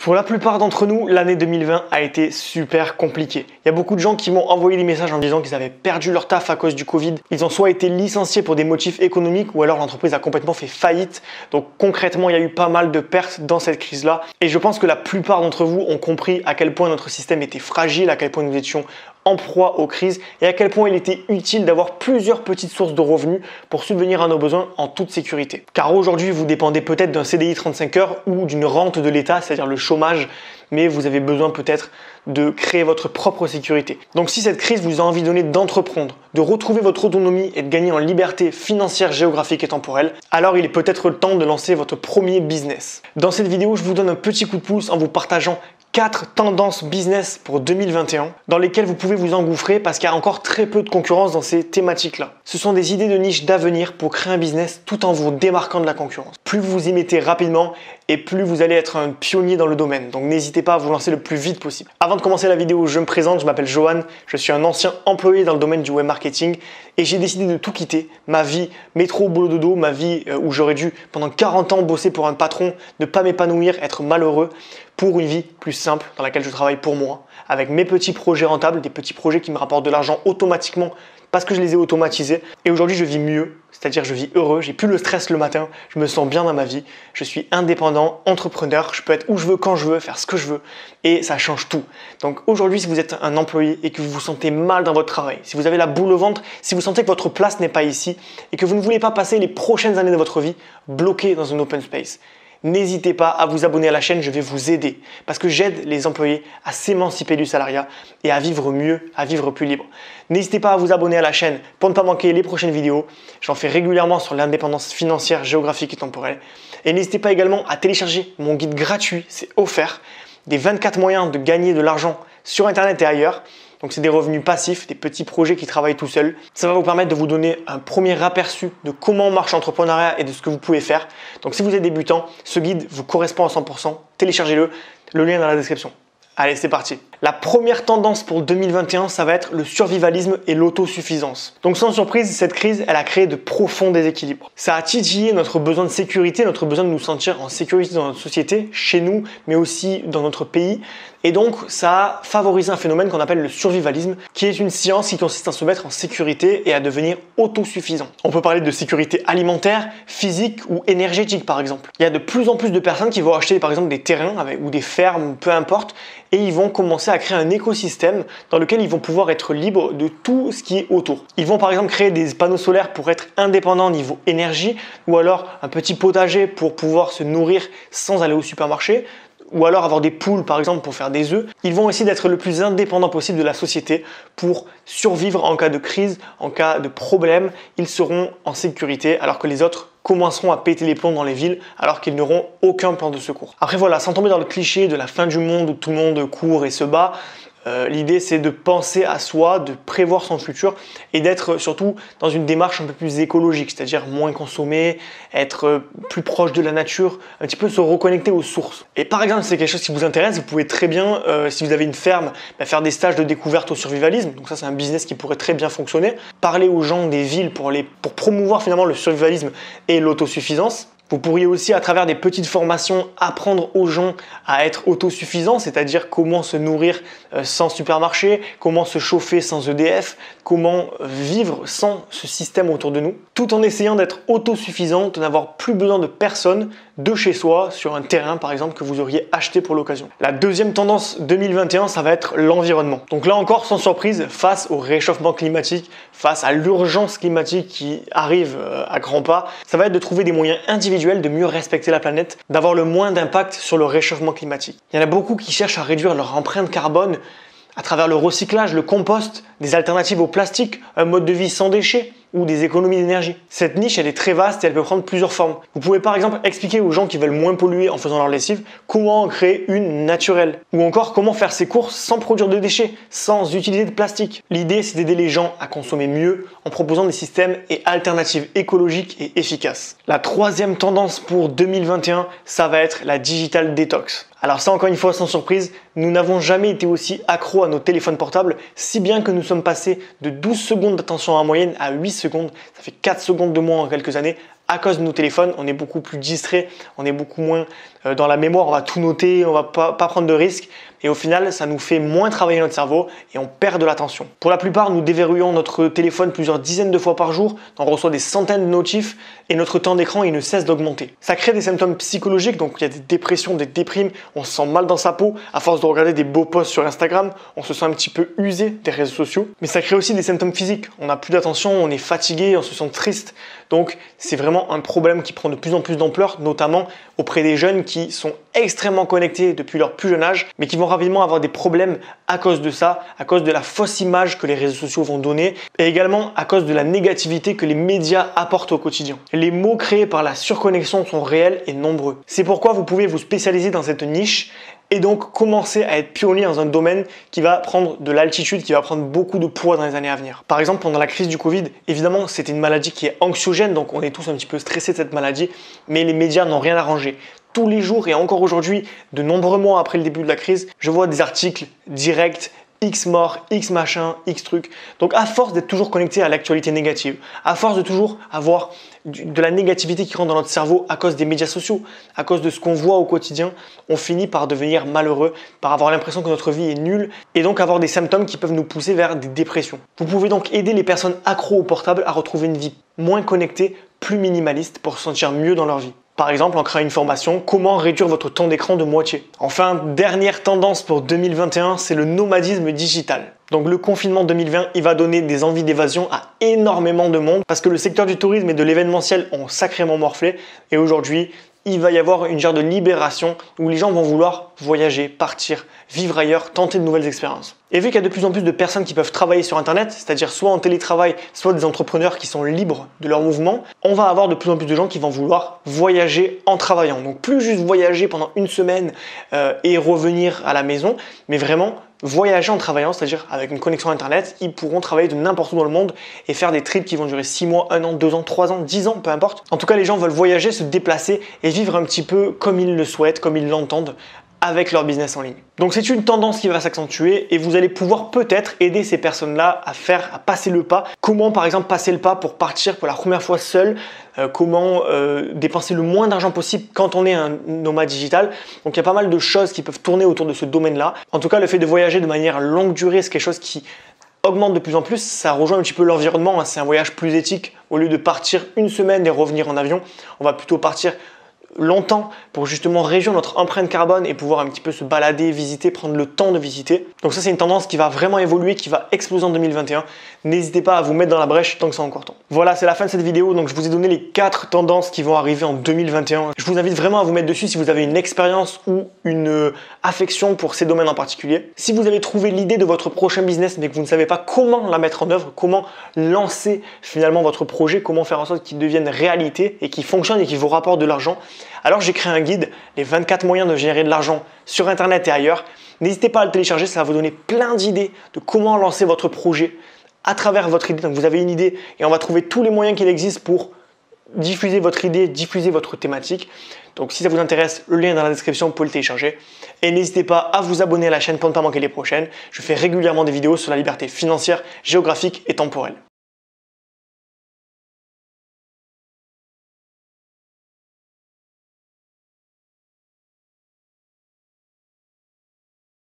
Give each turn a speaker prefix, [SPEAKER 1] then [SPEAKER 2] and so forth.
[SPEAKER 1] Pour la plupart d'entre nous, l'année 2020 a été super compliquée. Il y a beaucoup de gens qui m'ont envoyé des messages en disant qu'ils avaient perdu leur taf à cause du Covid. Ils ont soit été licenciés pour des motifs économiques ou alors l'entreprise a complètement fait faillite. Donc concrètement, il y a eu pas mal de pertes dans cette crise-là. Et je pense que la plupart d'entre vous ont compris à quel point notre système était fragile, à quel point nous étions en proie aux crises et à quel point il était utile d'avoir plusieurs petites sources de revenus pour subvenir à nos besoins en toute sécurité. Car aujourd'hui, vous dépendez peut-être d'un CDI 35 heures ou d'une rente de l'État, c'est-à-dire le chômage, mais vous avez besoin peut-être de créer votre propre sécurité. Donc si cette crise vous a envie donné d'entreprendre, de retrouver votre autonomie et de gagner en liberté financière, géographique et temporelle, alors il est peut-être le temps de lancer votre premier business. Dans cette vidéo, je vous donne un petit coup de pouce en vous partageant 4 tendances business pour 2021 dans lesquelles vous pouvez vous engouffrer parce qu'il y a encore très peu de concurrence dans ces thématiques-là. Ce sont des idées de niche d'avenir pour créer un business tout en vous démarquant de la concurrence. Plus vous vous y mettez rapidement et plus vous allez être un pionnier dans le domaine. Donc n'hésitez pas à vous lancer le plus vite possible. Avant de commencer la vidéo, je me présente, je m'appelle Johan, je suis un ancien employé dans le domaine du web marketing et j'ai décidé de tout quitter, ma vie métro boulot dodo, ma vie où j'aurais dû pendant 40 ans bosser pour un patron, ne pas m'épanouir, être malheureux, pour une vie plus simple dans laquelle je travaille pour moi, avec mes petits projets rentables, des petits projets qui me rapportent de l'argent automatiquement parce que je les ai automatisés. Et aujourd'hui, je vis mieux, c'est-à-dire je vis heureux, j'ai plus le stress le matin, je me sens bien dans ma vie, je suis indépendant, entrepreneur, je peux être où je veux, quand je veux, faire ce que je veux et ça change tout. Donc aujourd'hui, si vous êtes un employé et que vous vous sentez mal dans votre travail, si vous avez la boule au ventre, si vous sentez que votre place n'est pas ici et que vous ne voulez pas passer les prochaines années de votre vie bloqué dans un open space, n'hésitez pas à vous abonner à la chaîne, je vais vous aider parce que j'aide les employés à s'émanciper du salariat et à vivre mieux, à vivre plus libre. N'hésitez pas à vous abonner à la chaîne pour ne pas manquer les prochaines vidéos. J'en fais régulièrement sur l'indépendance financière, géographique et temporelle. Et n'hésitez pas également à télécharger mon guide gratuit, c'est offert, des 24 moyens de gagner de l'argent sur Internet et ailleurs. Donc c'est des revenus passifs, des petits projets qui travaillent tout seuls. Ça va vous permettre de vous donner un premier aperçu de comment marche l'entrepreneuriat et de ce que vous pouvez faire. Donc si vous êtes débutant, ce guide vous correspond à 100%. Téléchargez-le, le lien est dans la description. Allez, c'est parti. La première tendance pour 2021, ça va être le survivalisme et l'autosuffisance. Donc sans surprise, cette crise, elle a créé de profonds déséquilibres. Ça a titillé notre besoin de sécurité, notre besoin de nous sentir en sécurité dans notre société, chez nous, mais aussi dans notre pays. Et donc, ça a favorisé un phénomène qu'on appelle le survivalisme, qui est une science qui consiste à se mettre en sécurité et à devenir autosuffisant. On peut parler de sécurité alimentaire, physique ou énergétique par exemple. Il y a de plus en plus de personnes qui vont acheter par exemple des terrains ou des fermes, peu importe, et ils vont commencer à créer un écosystème dans lequel ils vont pouvoir être libres de tout ce qui est autour. Ils vont par exemple créer des panneaux solaires pour être indépendants au niveau énergie, ou alors un petit potager pour pouvoir se nourrir sans aller au supermarché, ou alors avoir des poules par exemple pour faire des œufs. Ils vont essayer d'être le plus indépendant possible de la société pour survivre en cas de crise, en cas de problème. Ils seront en sécurité alors que les autres commenceront à péter les plombs dans les villes alors qu'ils n'auront aucun plan de secours. Après voilà, sans tomber dans le cliché de la fin du monde où tout le monde court et se bat, l'idée c'est de penser à soi, de prévoir son futur et d'être surtout dans une démarche un peu plus écologique, c'est-à-dire moins consommer, être plus proche de la nature, un petit peu se reconnecter aux sources. Et par exemple, si c'est quelque chose qui vous intéresse, vous pouvez très bien, si vous avez une ferme, faire des stages de découverte au survivalisme. Donc ça c'est un business qui pourrait très bien fonctionner. Parler aux gens des villes pour promouvoir finalement le survivalisme et l'autosuffisance. Vous pourriez aussi, à travers des petites formations, apprendre aux gens à être autosuffisants, c'est-à-dire comment se nourrir sans supermarché, comment se chauffer sans EDF, comment vivre sans ce système autour de nous, tout en essayant d'être autosuffisant, de n'avoir plus besoin de personne de chez soi, sur un terrain par exemple que vous auriez acheté pour l'occasion. La deuxième tendance 2021, ça va être l'environnement. Donc là encore, sans surprise, face au réchauffement climatique, face à l'urgence climatique qui arrive à grands pas, ça va être de trouver des moyens individuels de mieux respecter la planète, d'avoir le moins d'impact sur le réchauffement climatique. Il y en a beaucoup qui cherchent à réduire leur empreinte carbone à travers le recyclage, le compost, des alternatives au plastique, un mode de vie sans déchets ou des économies d'énergie. Cette niche, elle est très vaste et elle peut prendre plusieurs formes. Vous pouvez par exemple expliquer aux gens qui veulent moins polluer en faisant leur lessive comment en créer une naturelle. Ou encore comment faire ses courses sans produire de déchets, sans utiliser de plastique. L'idée, c'est d'aider les gens à consommer mieux en proposant des systèmes et alternatives écologiques et efficaces. La troisième tendance pour 2021, ça va être la digital detox. Alors ça, encore une fois, sans surprise, nous n'avons jamais été aussi accros à nos téléphones portables, si bien que nous sommes passés de 12 secondes d'attention en moyenne à 8 secondes. Ça fait 4 secondes de moins en quelques années, à cause de nos téléphones, on est beaucoup plus distrait, on est beaucoup moins dans la mémoire, on va tout noter, on va pas prendre de risques. Et au final, ça nous fait moins travailler notre cerveau et on perd de l'attention. Pour la plupart, nous déverrouillons notre téléphone plusieurs dizaines de fois par jour, on reçoit des centaines de notifs et notre temps d'écran il ne cesse d'augmenter. Ça crée des symptômes psychologiques, donc il y a des dépressions, des déprimes, on se sent mal dans sa peau, à force de regarder des beaux posts sur Instagram, on se sent un petit peu usé des réseaux sociaux. Mais ça crée aussi des symptômes physiques, on n'a plus d'attention, on est fatigué, on se sent triste. Donc c'est vraiment un problème qui prend de plus en plus d'ampleur, notamment auprès des jeunes qui sont extrêmement connectés depuis leur plus jeune âge, mais qui vont rapidement avoir des problèmes à cause de ça, à cause de la fausse image que les réseaux sociaux vont donner, et également à cause de la négativité que les médias apportent au quotidien. Les maux créés par la surconnexion sont réels et nombreux. C'est pourquoi vous pouvez vous spécialiser dans cette niche et donc commencer à être pionnier dans un domaine qui va prendre de l'altitude, qui va prendre beaucoup de poids dans les années à venir. Par exemple, pendant la crise du Covid, évidemment, c'était une maladie qui est anxiogène, donc on est tous un petit peu stressés de cette maladie, mais les médias n'ont rien arrangé. Tous les jours et encore aujourd'hui, de nombreux mois après le début de la crise, je vois des articles directs, X mort, X machin, X truc. Donc à force d'être toujours connecté à l'actualité négative, à force de toujours avoir de la négativité qui rentre dans notre cerveau à cause des médias sociaux, à cause de ce qu'on voit au quotidien, on finit par devenir malheureux, par avoir l'impression que notre vie est nulle et donc avoir des symptômes qui peuvent nous pousser vers des dépressions. Vous pouvez donc aider les personnes accros au portable à retrouver une vie moins connectée, plus minimaliste pour se sentir mieux dans leur vie. Par exemple, en créant une formation, comment réduire votre temps d'écran de moitié. Enfin, dernière tendance pour 2021, c'est le nomadisme digital. Donc le confinement 2020, il va donner des envies d'évasion à énormément de monde parce que le secteur du tourisme et de l'événementiel ont sacrément morflé et aujourd'hui, il va y avoir une genre de libération où les gens vont vouloir voyager, partir, vivre ailleurs, tenter de nouvelles expériences. Et vu qu'il y a de plus en plus de personnes qui peuvent travailler sur Internet, c'est-à-dire soit en télétravail, soit des entrepreneurs qui sont libres de leur mouvement, on va avoir de plus en plus de gens qui vont vouloir voyager en travaillant. Donc plus juste voyager pendant une semaine et revenir à la maison, mais vraiment voyager en travaillant, c'est-à-dire avec une connexion Internet, ils pourront travailler de n'importe où dans le monde et faire des trips qui vont durer 6 mois, 1 an, 2 ans, 3 ans, 10 ans, peu importe. En tout cas, les gens veulent voyager, se déplacer et vivre un petit peu comme ils le souhaitent, comme ils l'entendent, avec leur business en ligne. Donc c'est une tendance qui va s'accentuer et vous allez pouvoir peut-être aider ces personnes-là à passer le pas. Comment par exemple passer le pas pour partir pour la première fois seul, comment dépenser le moins d'argent possible quand on est un nomade digital. Donc il y a pas mal de choses qui peuvent tourner autour de ce domaine-là. En tout cas, le fait de voyager de manière longue durée, c'est quelque chose qui augmente de plus en plus. Ça rejoint un petit peu l'environnement, hein. C'est un voyage plus éthique. Au lieu de partir une semaine et revenir en avion, on va plutôt partir longtemps pour justement réduire notre empreinte carbone et pouvoir un petit peu se balader, visiter, prendre le temps de visiter. Donc ça, c'est une tendance qui va vraiment évoluer, qui va exploser en 2021. N'hésitez pas à vous mettre dans la brèche tant que c'est encore temps. Voilà, c'est la fin de cette vidéo. Donc je vous ai donné les 4 tendances qui vont arriver en 2021. Je vous invite vraiment à vous mettre dessus si vous avez une expérience ou une affection pour ces domaines en particulier. Si vous avez trouvé l'idée de votre prochain business mais que vous ne savez pas comment la mettre en œuvre, comment lancer finalement votre projet, comment faire en sorte qu'il devienne réalité et qu'il fonctionne et qu'il vous rapporte de l'argent, alors j'ai créé un guide, les 24 moyens de générer de l'argent sur Internet et ailleurs. N'hésitez pas à le télécharger, ça va vous donner plein d'idées de comment lancer votre projet à travers votre idée. Donc vous avez une idée et on va trouver tous les moyens qu'il existe pour diffuser votre idée, diffuser votre thématique. Donc si ça vous intéresse, le lien est dans la description, vous pouvez le télécharger. Et n'hésitez pas à vous abonner à la chaîne pour ne pas manquer les prochaines. Je fais régulièrement des vidéos sur la liberté financière, géographique et temporelle.